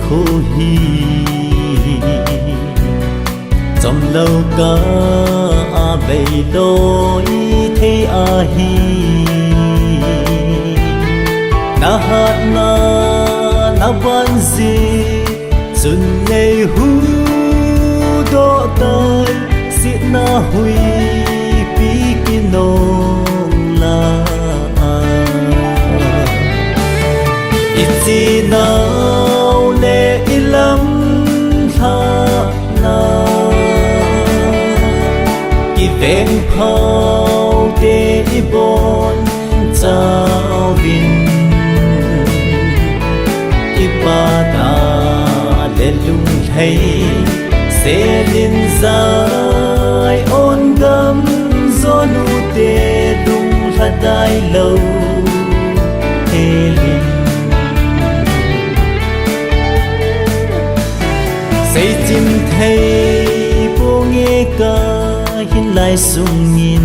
khô hi dòng lâu ca bầy lối thế hi na hát na văn gì xuân ngày hu đỏ tay xiết na hui pi kinong la ít nào lệ lắm tha na kỳ vẹn phao để bon trao vinh kỳ ba ta để lung thấy sẽ lên dài ôn gấm gió nu tê lung là đai lâu thế linh say chim thấy vô nghe ca hin lại sung nhìn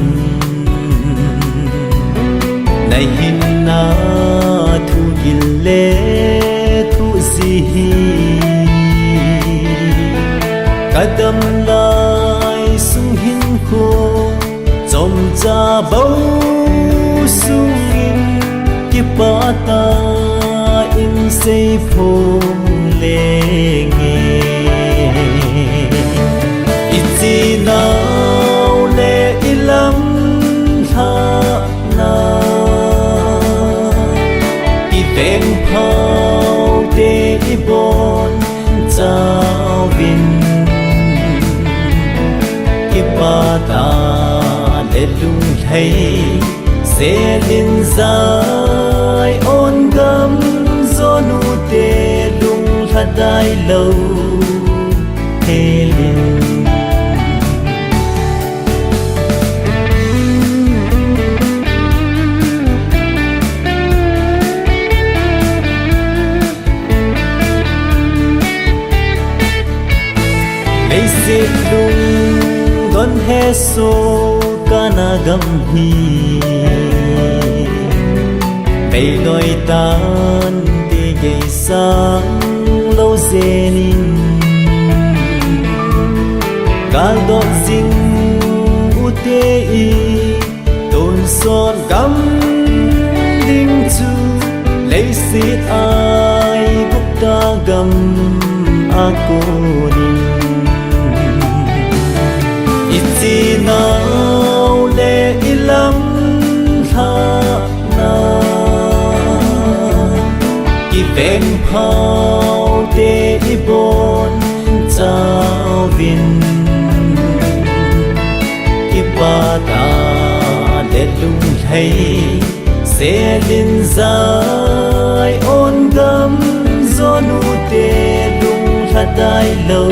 này hin na thu gil lệ thu gì cả đâm lại sung hin khô dòng cha bầu sung in kiếp ba ta in say phong lệ nghe ít nào lệ lắm tha na kỳ vẹn phao để bon trao vinh kỳ ba ta để lung thấy sẽ lên dài ôn gấm gió nu tê lung là đai lâu thế linh lấy xếp lung đón hè số ca na gầm hi bầy đôi tan đi gây sáng lâu dê ninh ca đọt dinh u tê y tôn son gắm đinh chu lấy xếp ai bốc ta gầm a cô ninh ít nào lệ lắm tha na kỳ vẹn phao để bon trao vinh kỳ ba ta để lung thấy sẽ lên dài ôn gấm gió nu tê lung là đai lâu